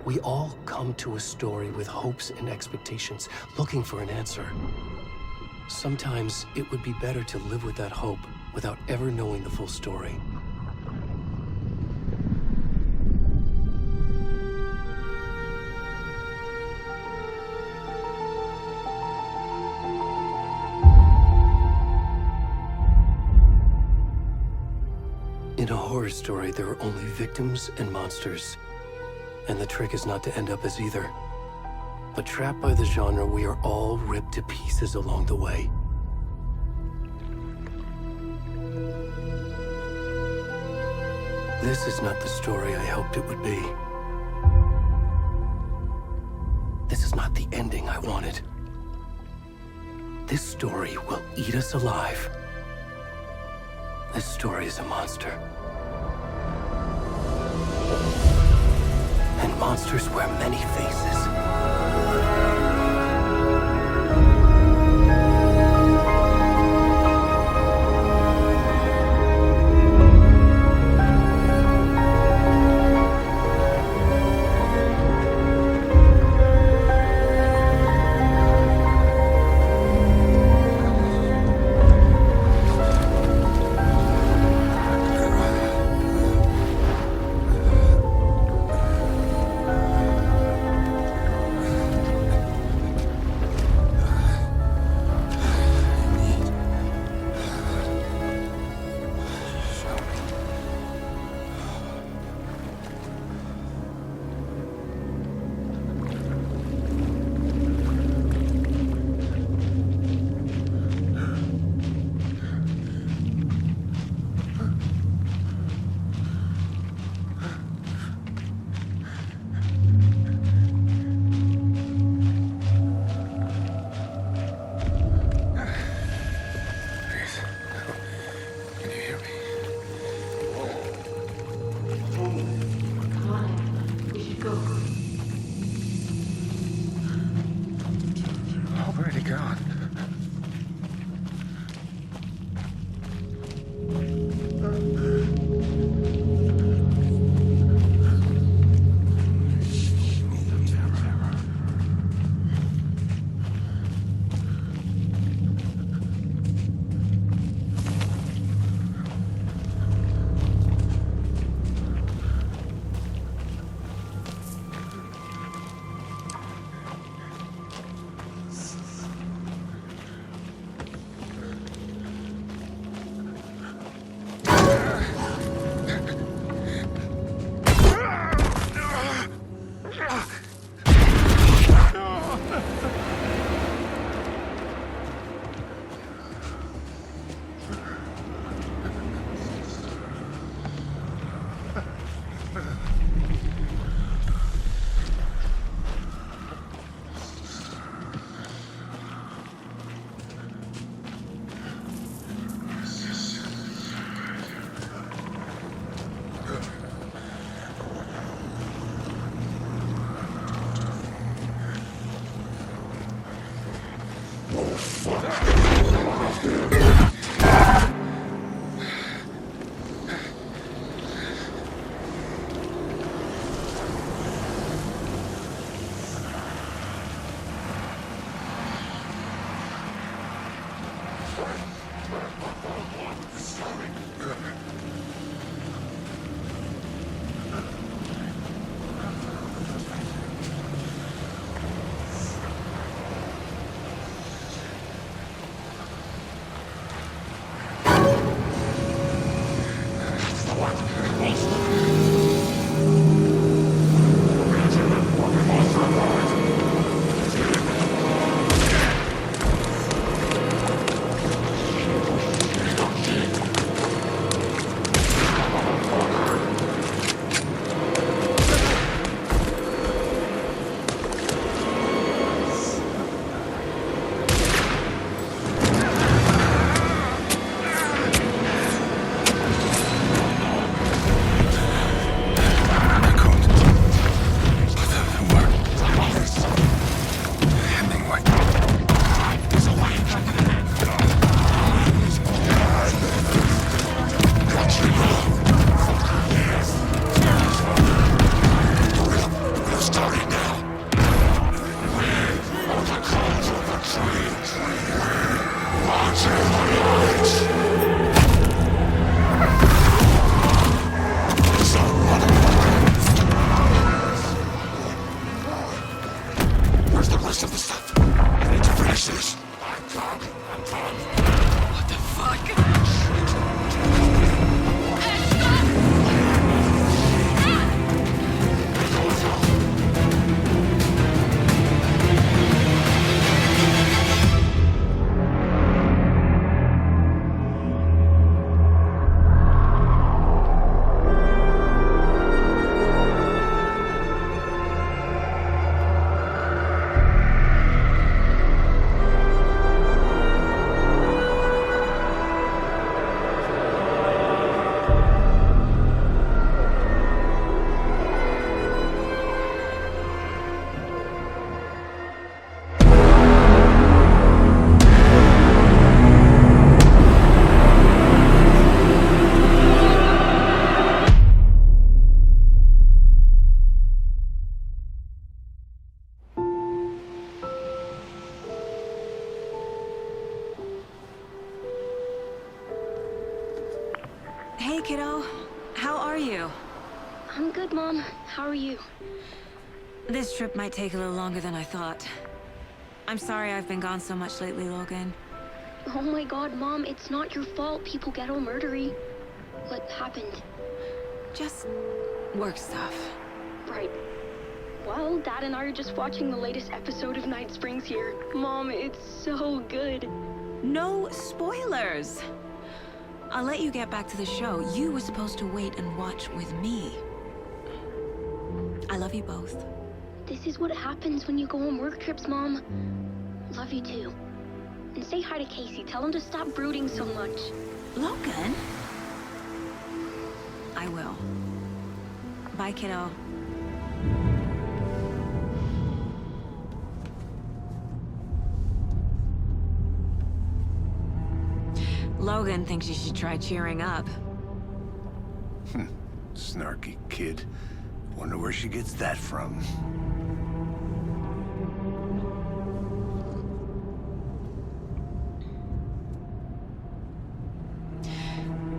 We all come to a story with hopes and expectations, looking for an answer. Sometimes it would be better to live with that hope without ever knowing the full story. In a horror story, there are only victims and monsters. And the trick is not to end up as either. But trapped by the genre, we are all ripped to pieces along the way. This is not the story I hoped it would be. This is not the ending I wanted. This story will eat us alive. This story is a monster. And monsters wear many faces. Hey, kiddo. How are you? I'm good, Mom. How are you? This trip might take a little longer than I thought. I'm sorry I've been gone so much lately, Logan. Oh my god, Mom, it's not your fault people get all murdery. What happened? Just work stuff. Right. Well, Dad and I are just watching the latest episode of Night Springs here. Mom, it's so good. No spoilers! I'll let you get back to the show. You were supposed to wait and watch with me. I love you both. This is what happens when you go on work trips, Mom. Love you too. And say hi to Casey. Tell him to stop brooding so much. Logan? I will. Bye, kiddo. Logan thinks you should try cheering up. Snarky kid. Wonder where she gets that from.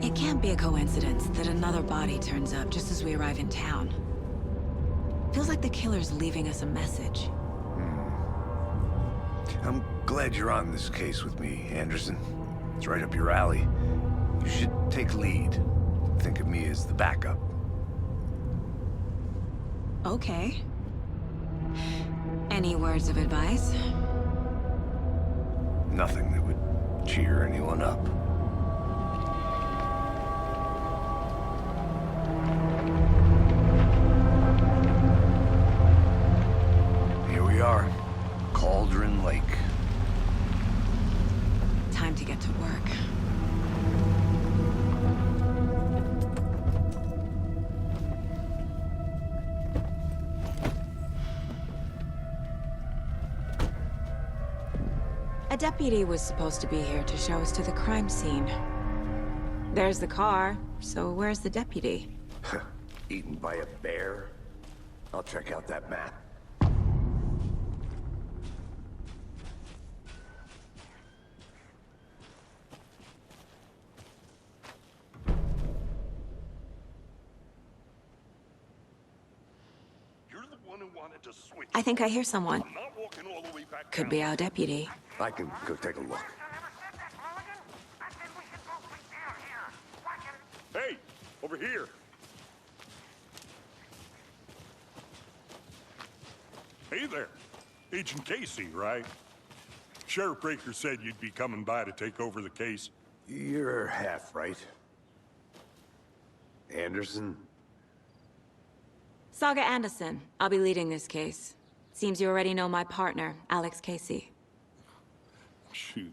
It can't be a coincidence that another body turns up just as we arrive in town. Feels like the killer's leaving us a message. I'm glad you're on this case with me, Anderson. It's right up your alley. You should take lead. Think of me as the backup. Okay. Any words of advice? Nothing that would cheer anyone up. Here we are. Cauldron Lake. Time to get to work. A deputy was supposed to be here to show us to the crime scene. There's the car, so where's the deputy? Eaten by a bear? I'll check out that map. I think I hear someone. Could be our deputy. I can go take a look. Hey, over here. Hey there. Agent Casey, right? Sheriff Breaker said you'd be coming by to take over the case. You're half right. Anderson? Saga Anderson. I'll be leading this case. Seems you already know my partner, Alex Casey. Shoot.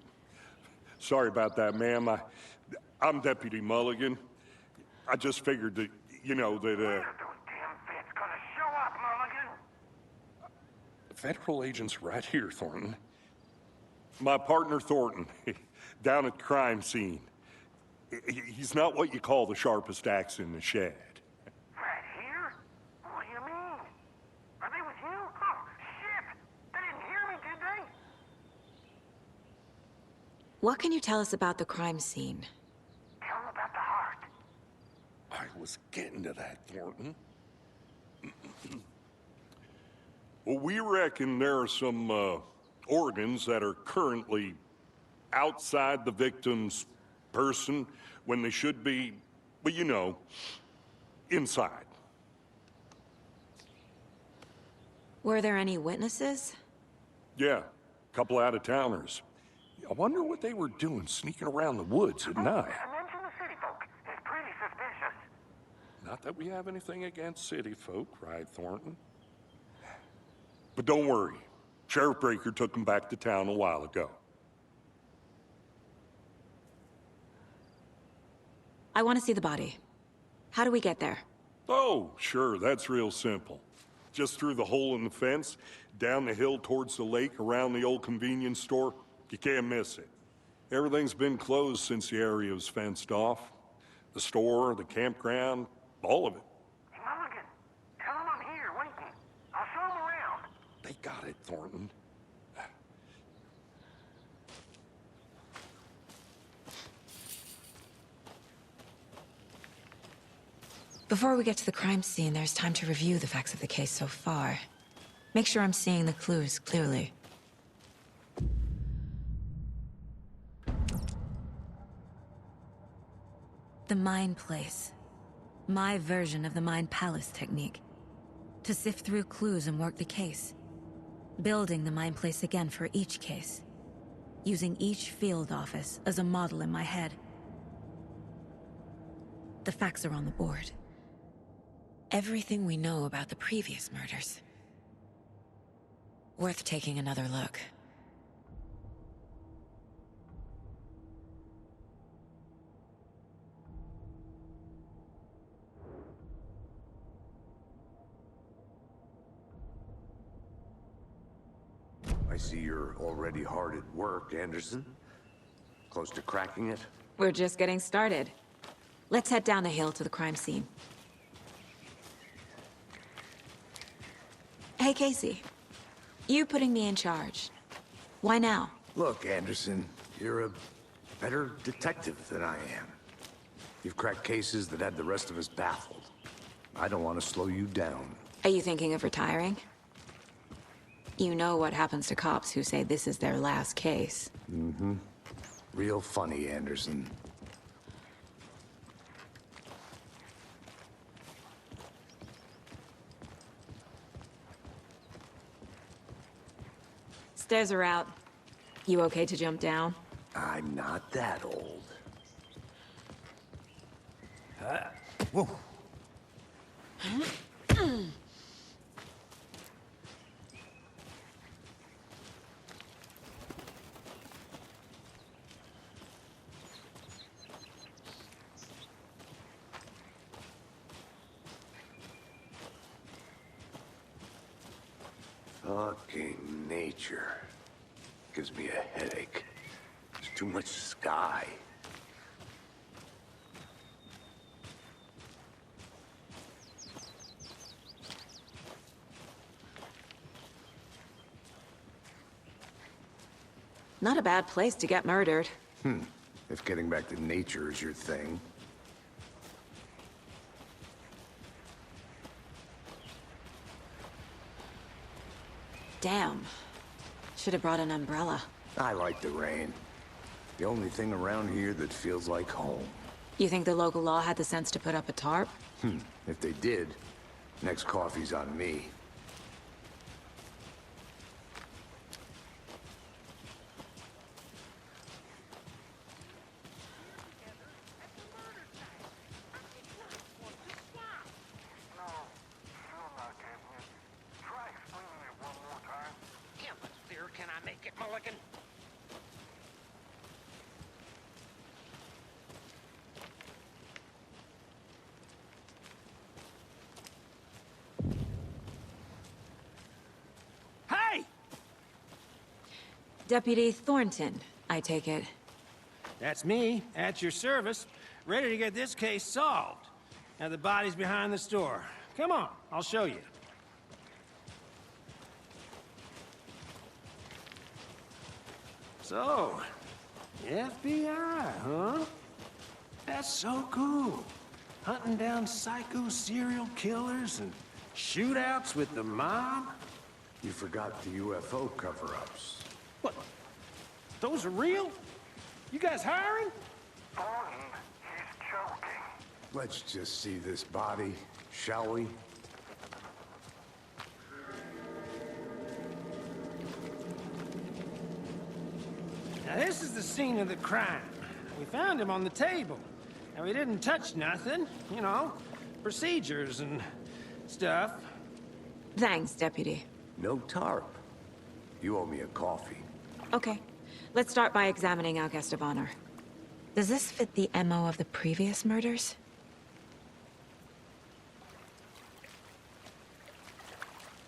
Sorry about that, ma'am. I'm Deputy Mulligan. I just figured that, you know, that, Those damn feds gonna show up, Mulligan. Federal agent's right here, Thornton. My partner, Thornton, down at the crime scene. He's not what you call the sharpest axe in the shed. Right here? What do you mean? Are they with you? Oh, shit! They didn't hear me, did they? What can you tell us about the crime scene? Tell them about the heart. I was getting to that, Thornton. Well, we reckon there are some, organs that are currently outside the victim's person when they should be, well, you know, inside. Were there any witnesses? Yeah, a couple out-of-towners. I wonder what they were doing sneaking around the woods at night. Mention the city folk. It's pretty suspicious. Not that we have anything against city folk, right, Thornton? But don't worry. Sheriff Breaker took them back to town a while ago. I want to see the body. How do we get there? Oh, sure, that's real simple. Just through the hole in the fence, down the hill towards the lake, around the old convenience store. You can't miss it. Everything's been closed since the area was fenced off. The store, the campground, all of it. Hey, Mulligan, tell them I'm here, waiting. I'll show them around. They got it, Thornton. Before we get to the crime scene, there's time to review the facts of the case so far. Make sure I'm seeing the clues clearly. The Mind Place. My version of the Mind Palace technique. To sift through clues and work the case. Building the Mind Place again for each case. Using each field office as a model in my head. The facts are on the board. Everything we know about the previous murders. Worth taking another look. I see you're already hard at work, Anderson. Close to cracking it? We're just getting started. Let's head down the hill to the crime scene. Hey, Casey. You putting me in charge. Why now? Look, Anderson, you're a better detective than I am. You've cracked cases that had the rest of us baffled. I don't want to slow you down. Are you thinking of retiring? You know what happens to cops who say this is their last case. Mm-hmm. Real funny, Anderson. Stairs are out. You okay to jump down? I'm not that old. Whoa. Fucking nature. Gives me a headache. There's too much sky. Not a bad place to get murdered. If getting back to nature is your thing. Damn. Should have brought an umbrella. I like the rain. The only thing around here that feels like home. You think the local law had the sense to put up a tarp? If they did, next coffee's on me. Can I make it, Mulligan? Hey! Deputy Thornton, I take it. That's me, at your service, ready to get this case solved. Now the body's behind the store. Come on, I'll show you. So, FBI, huh? That's so cool. Hunting down psycho serial killers and shootouts with the mob? You forgot the UFO cover-ups. What? Those are real? You guys hiring? Thornton, he's joking. Let's just see this body, shall we? Now this is the scene of the crime. We found him on the table. And we didn't touch nothing, you know, procedures and stuff. Thanks, Deputy. No tarp. You owe me a coffee. Okay. Let's start by examining our guest of honor. Does this fit the MO of the previous murders?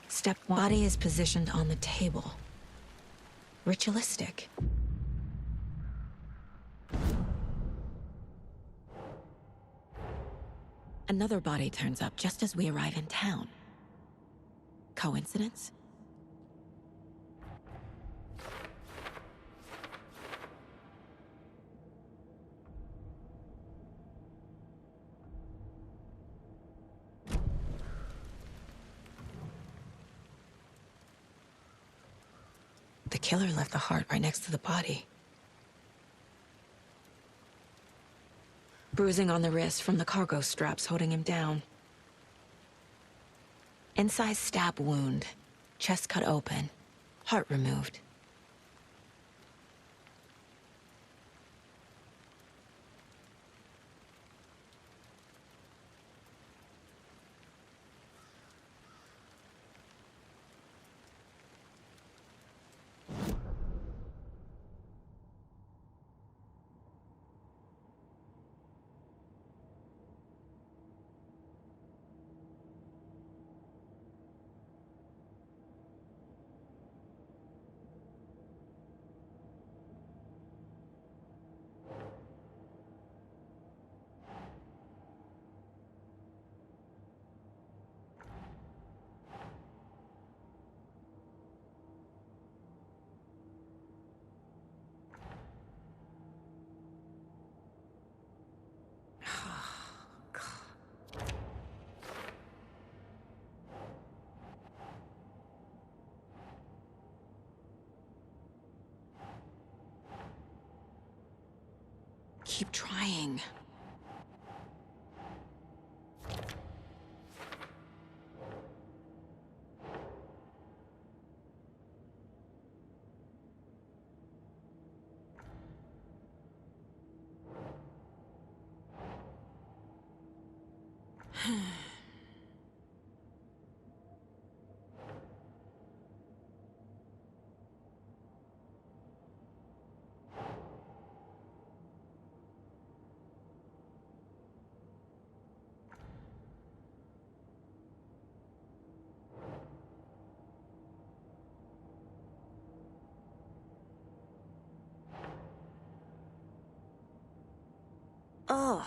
Step 1. Body is positioned on the table. Ritualistic. Another body turns up just as we arrive in town. Coincidence? The killer left the heart right next to the body. Bruising on the wrist from the cargo straps holding him down. Incised stab wound, chest cut open, heart removed. Keep trying. Ugh.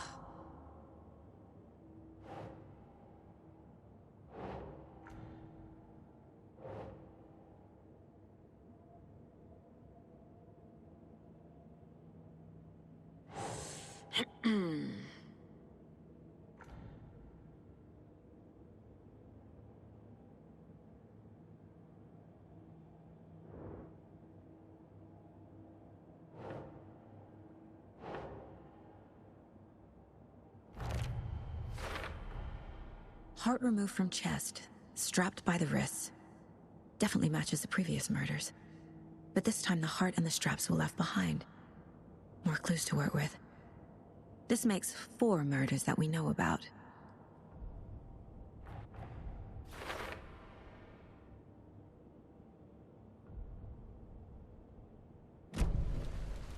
Heart removed from chest, strapped by the wrists. Definitely matches the previous murders. But this time the heart and the straps were left behind. More clues to work with. This makes 4 murders that we know about.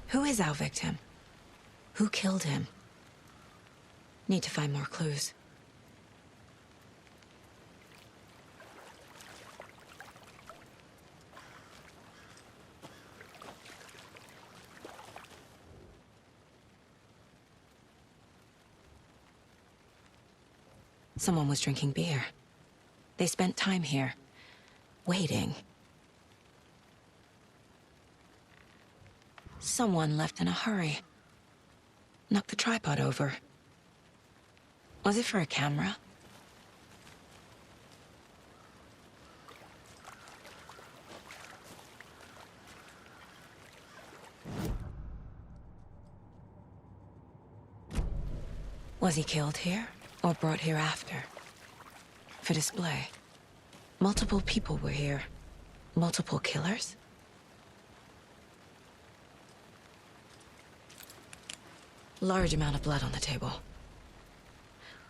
Who is our victim? Who killed him? Need to find more clues. Someone was drinking beer. They spent time here, waiting. Someone left in a hurry. Knocked the tripod over. Was it for a camera? Was he killed here, or brought here after? For display. Multiple people were here. Multiple killers? Large amount of blood on the table.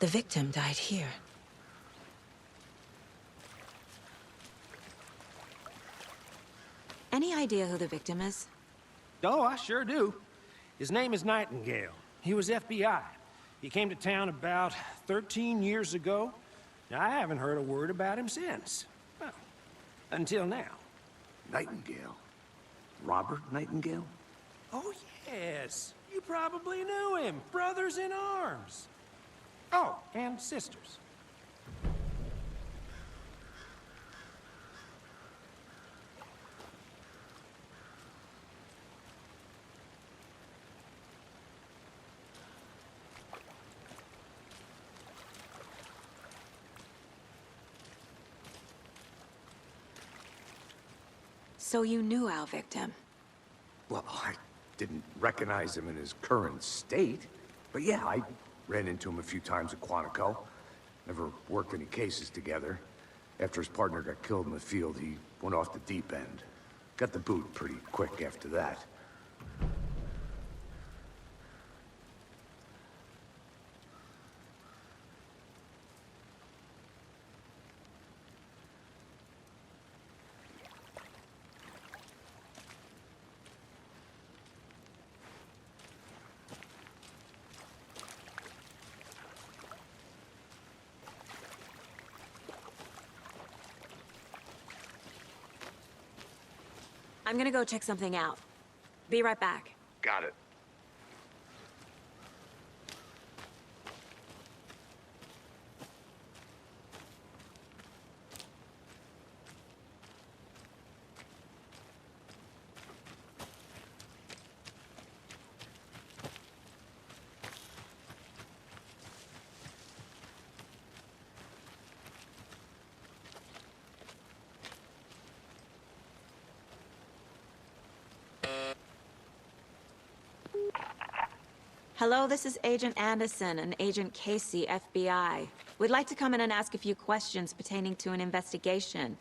The victim died here. Any idea who the victim is? Oh, I sure do. His name is Nightingale. He was FBI. He came to town about 13 years ago. Now, I haven't heard a word about him since. Well, until now. Nightingale? Robert Nightingale? Oh, yes. You probably knew him. Brothers in arms. Oh, and sisters. So you knew our victim? Well, I didn't recognize him in his current state. But yeah, I ran into him a few times at Quantico. Never worked any cases together. After his partner got killed in the field, he went off the deep end. Got the boot pretty quick after that. I'm gonna go check something out. Be right back. Got it. Hello, this is Agent Anderson and Agent Casey, FBI. We'd like to come in and ask a few questions pertaining to an investigation.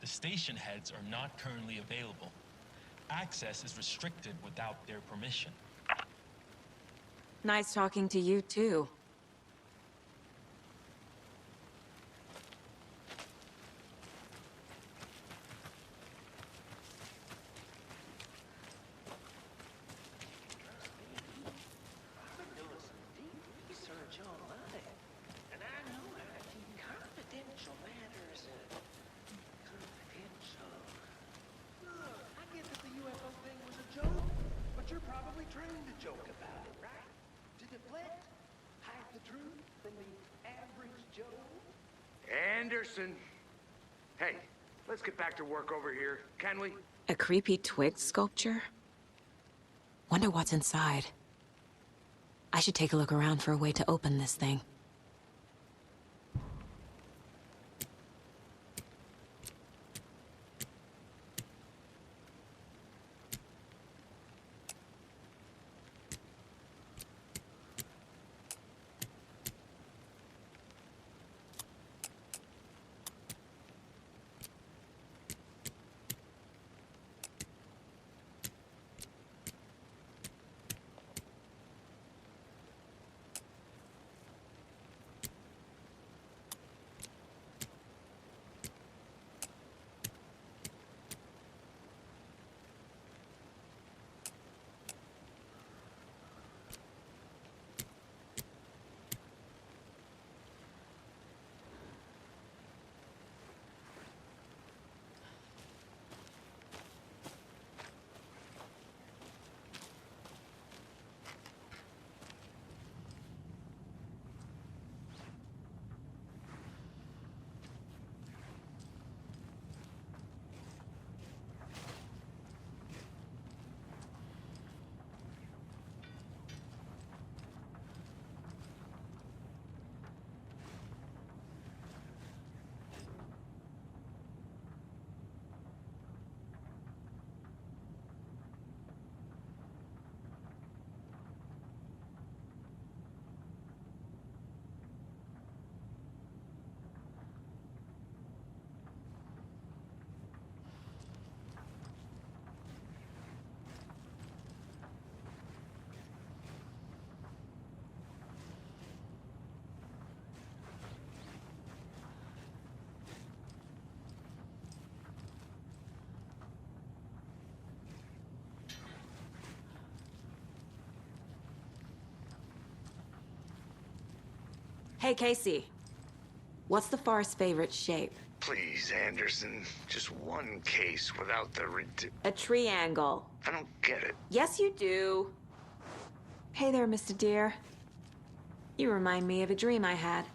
The station heads are not currently available. Access is restricted without their permission. Nice talking to you, too. Anderson. Hey, let's get back to work over here, can we? A creepy twig sculpture? Wonder what's inside. I should take a look around for a way to open this thing. Hey, Casey. What's the far's favorite shape? Please, Anderson. Just one case without the A triangle. I don't get it. Yes, you do. Hey there, Mr. Deer. You remind me of a dream I had.